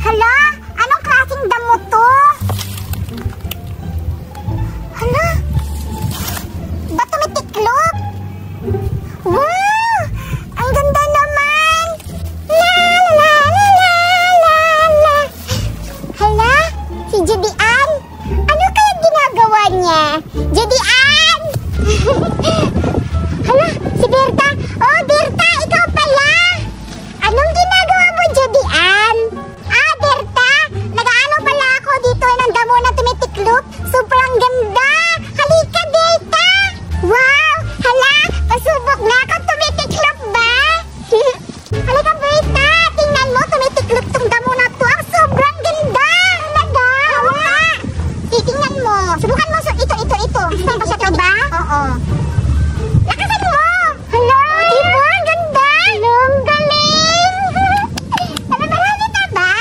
Hala, anong klaseng damo to? Hala, ba't tumitiklop? Wow, ang ganda naman. La la la la la la. Hala, si Judian, ano kaya ginagawa niya? Judian! Hala, si Berta. Oh, Berta, ikaw pala. Anong ginagawa mo, Judian? Ah, Berta, nag-aano pala ako dito ng damo na tumitiklop. Sobrang ganda. Halika, Berta. Wow, hala, pasubok na ako. Tumitiklop ba? Halika, Berta, tingnan mo, tumitiklop tong damo na to. Ang sobrang ganda. Talaga? Hala, titingnan mo. Subukan mo, ito. Saan ba siya to ba? Oo. Lakasan mo. Hala, diba? Ang ganda. Ang galing. Hala, marami ka ba?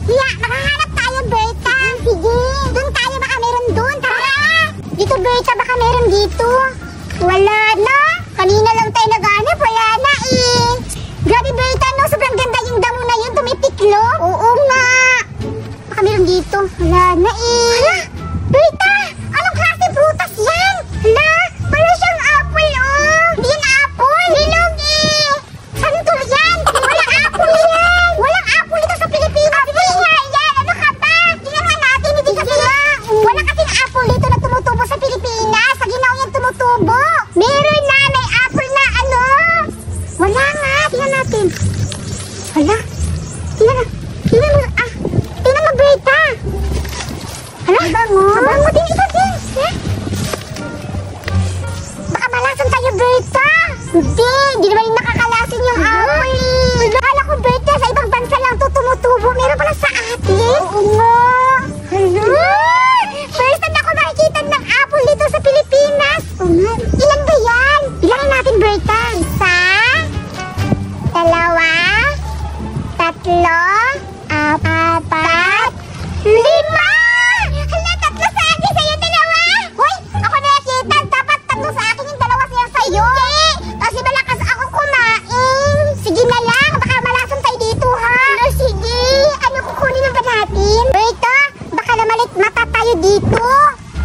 Hiya, makahanap tayo, Berta. Sige, doon tayo, baka meron doon. Tara. Dito, Berta, baka meron dito. Wala na. Kanina lang tayo naghanap, wala na eh. Grabe, Berta, no? Sobrang ganda yung damo na yun, tumitiklo. Oo nga. Baka meron dito. Wala na eh. Hala, Berta, anong klase prutas yan? Hala, para siyang apple, oh. Hindi yan apple. Bilog eh. Santol yan. Walang apple yan. Walang apple dito sa Pilipinas. Hindi nga yan. Ano ka ba? Tingnan nga natin. Hindi kasi nga. Wala kasing apple dito na tumutubo sa Pilipinas. Sa Ginao yan tumutubo. Meron na. May apple na ano. Wala nga. Tingnan natin. Hala. Tingnan mo. Ah. Tingnan mo, Berta. Hala. Mabango. Din. Baka malasan tayo, Berta. Hindi naman yung nakakalasin yung apple. Hala ko, Berta, sa ibang bansa lang to tumutubo. Meron pala sa atin. Oo nga. Hala. First time ako makikita ng apple dito sa Pilipinas. Ilan ba yan? Bilangin natin, Berta. 1, 2, 3, 4, 5. Hala, 3 sa akin, sa'yo 2. Hoy, ako nakikita. Dapat 3 sa akin, yung 2 siya sa'yo. Hindi, kasi malakas ako kumain. Sige na lang, baka malasan tayo dito, ha? Ano, sige. Ano kukunin na ba natin? Berta, baka namalit mata tayo dito.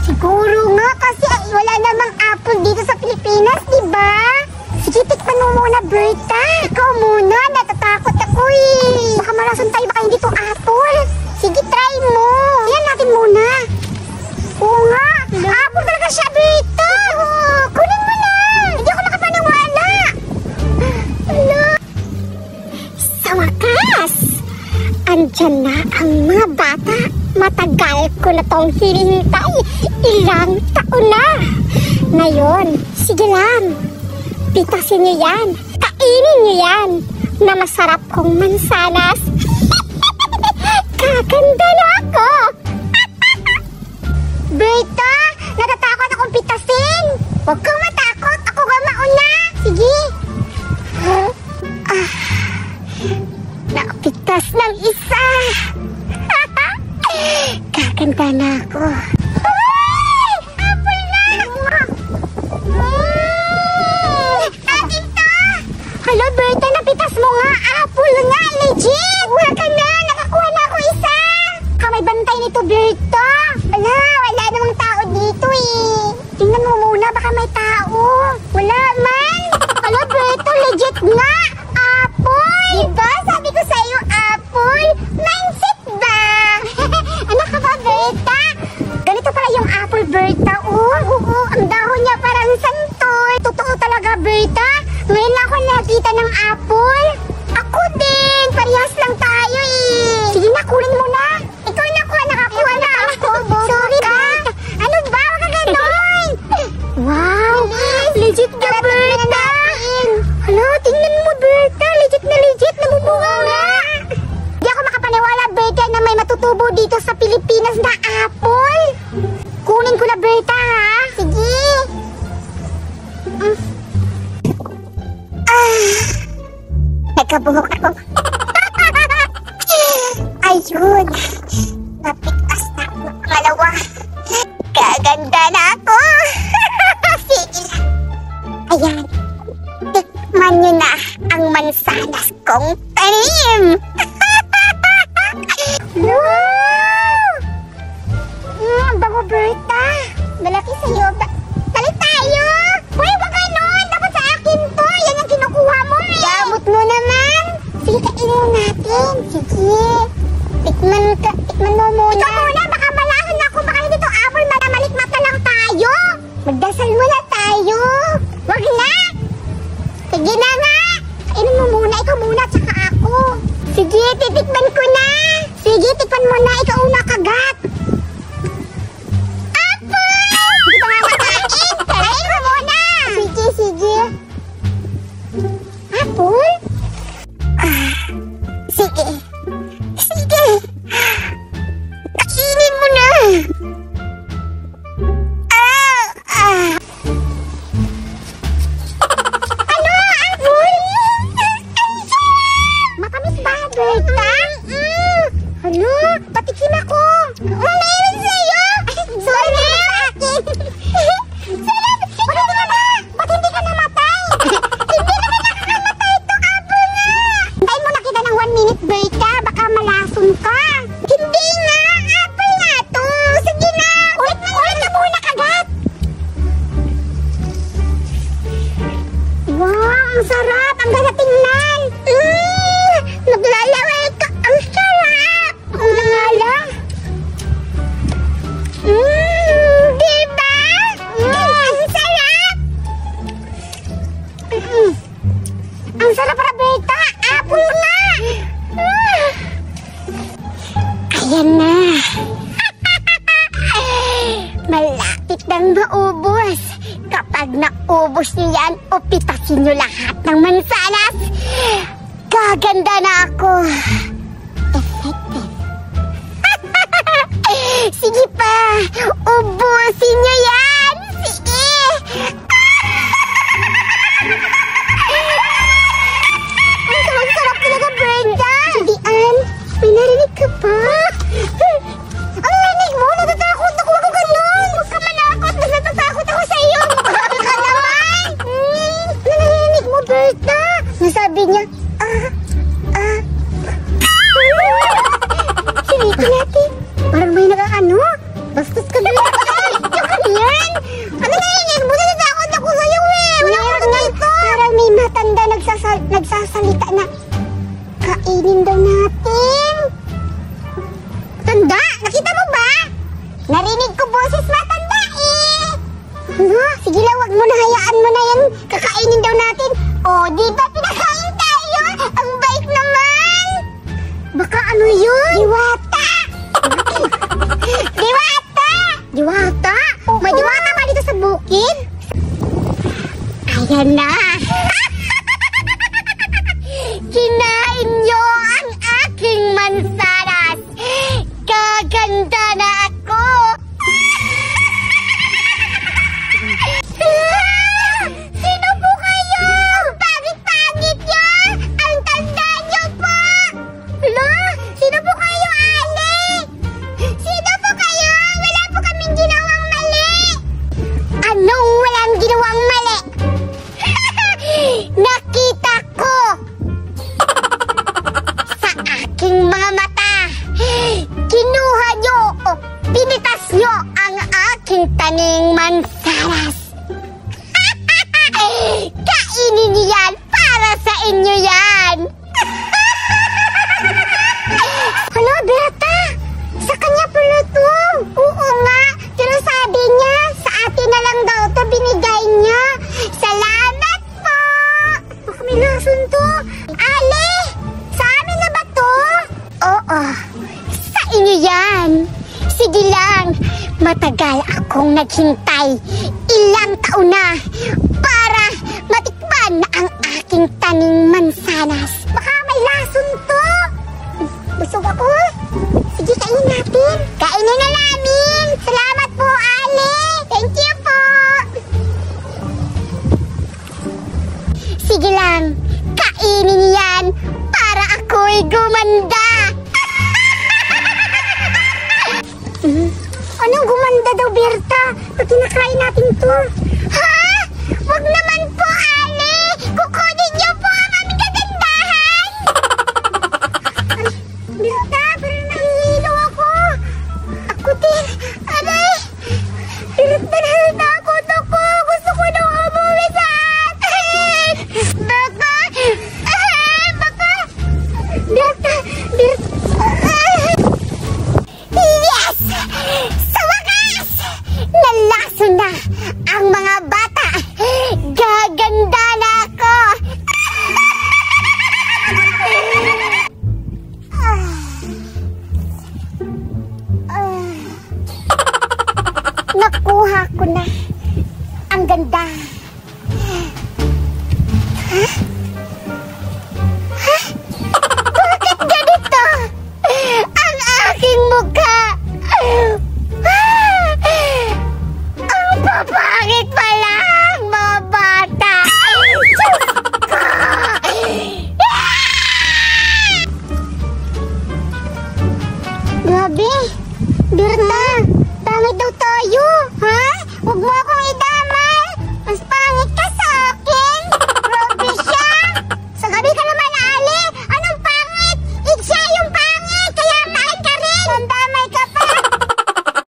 Siguro nga, kasi wala namang apple dito sa Pilipinas, diba? Sige, tikman mo muna, Berta. Ikaw muna, natatakot ako eh. Baka malasan tayo, baka hindi to apple. Sige, try mo. Yan natin muna. Oo nga. Apple talaga siya, Berta. Kunin mo na. Hindi ako makapaniwala. Hala. Sa wakas, andyan na ang mga bata. Matagal ko na tong hinihintay. Ilang taon na. Ngayon, sige lang. Pitasin niyo yan. Kainin niyo yan. Na masarap kong mansanas. Kakanda na ako. Berta, natatakot akong pitasin. Huwag kang matakot. Ako nga mauna. Sige. Napitas ng isa. Kakanda na ako. Apple na. Akin to. Hala, Berta, napitas mo nga. Apple nga, legit. Kuha ka na. Nakakuha na ako isa. May bantay nito, Berta. Wala namang tao dito eh. Tingnan mo muna, baka may tao. Wala man. Hala, Berta, legit nga. Apple. Diba? Sabi ko sa'yo, apple. Mindset ba? Ano ka ba, Berta? Ganito pala yung apple, Berta. Oo, ang dahon niya parang santol. Totoo talaga, Berta. Ngayon lang ako nakita ng apple. Ako din. Parehas lang tayo eh. Sige na, kunin mo na. Ikaw na ko, nakakuha na ako. Sorry, Berta. Ano ba? Huwag ka ganon. Wow. Legit ka, Berta. Hala, tingnan mo, Berta. Legit na legit. Nabubuha nga. Hindi ako makapaniwala, Berta, na may matutubo dito sa Pilipinas na apple. Kunin ko na, Berta, ha? Sige. Nagkabuhok ako. Ayun. Napitas na ako ng pangalawa. Kaganda na ako. Sige lang. Ayan. Tikman nyo na ang mansanas kong tanim. Sige. Tikman mo muna. Ikaw muna, baka malason ako. Baka hindi to apple, malikmata lang tayo. Magdasal muna tayo. Wag na. Sige na nga. Kainin mo muna, ikaw muna, tsaka ako. Sige, titikman ko na. Sige, tikman mo na, ikaw una kagat. Apple! Hindi pa nga makain. Kain mo muna. Sige, sige. Apple? Sige. Sige. Kainin mo na. Ano, Apple? Matamis ba, Berta? Ano? Patikim ako. Meron sa'yo. Sorry na sa akin. Sarap. Ba't hindi ka namatay? Hindi naman nakakamatay ito, Apple nga. Hintayin mo na kita ng 1 minute, Berta. Baka malason ka. Hindi nga. Apple nga to. Sige na. Ulit ka muna kagat. Wow, ang sarap. Ang ganda tingnan. Naglalaway ka. Ang sarap. Una nga lang. Diba? Ang sarap. Ang sarap, Roberta. Apple nga. Ayan na. Malapit nang maubos. Kapag naubos niyo yan, upitasin niyo lahat ng mansanas. Gaganda na ako. Effective. Sige pa. Ubusin niyo yan. Sige. Ang sarap talaga, Brenda. Julian, may narinig ka pa? Ang narinig mo? Natatakot ako. Huwag ko ganun. Huwag ka manakot. Mas natatakot ako sa iyo. Magkakal ka naman. Ano narinig mo, Berta? Nasabi niya, Silitin natin. Parang may nakakano. Bastos ka doon. Ano yan? Ano narinig mo? Natatakot ako sa iyo eh. Wala ko dito. Parang may matanda nagsasalita na kainin daw natin. Tanda? Nakita mo ba? Narinig ko boses matanda eh. Ano? Sige lang, wag mo na, hayaan mo na yan. Kakainin daw natin. Oh, di ba pinakain tayo? Ang bait naman. Baka ano yun? Diwata. Diwata. Diwata? May diwata ba dito sa bukid? Ayan na. Kinain nyo ang aking mansanas. Gaganda na ako. Sino po kayo? Ang pangit-pangit nyo. Ang tanda nyo po. Hala, sino po kayo, Ale? Sino po kayo? Wala po kaming ginawang mali. Anong walang ginawang mali? Nakita ko sa aking mga mata. Kinuha nyo o pinitas nyo ang aking taning mansanas. Kainin niyo yan. Para sa inyo yan. Ano, Berta? Sa kanya pala to. Oo nga. Pero sabi niya, sa atin na lang daw to binigay niya. Salamat po. Baka may lason to. Ale, sa amin na ba to? Oo. Sa inyo yan. Sige lang. Matagal akong naghintay. Ilang taon na. Para matikman na ang aking taning mansanas. Baka may lason to. Busog ako. Sige, kainin natin. Kainin na namin. Salamat po, Ale. Thank you po. Sige lang. Kainin yan para ako'y gumanda. Anong gumanda daw, Berta? Pag kinakain natin to. Ha? Wag naman po, Ale. Kukunin niyo po ang aming kagandahan. Berta, parang nahihilo ako. Ako din. Aray. Berta, natakot ako. Gusto ko na umuwi sa atin. Berta. Berta. Berta. Nakuha ko na. Ang ganda. Bakit ganito? Ang aking mukha. Ang papangit pala ang mga bata. Grabe. Dirta, pangit daw tayo. Ha? Huwag mo akong idama.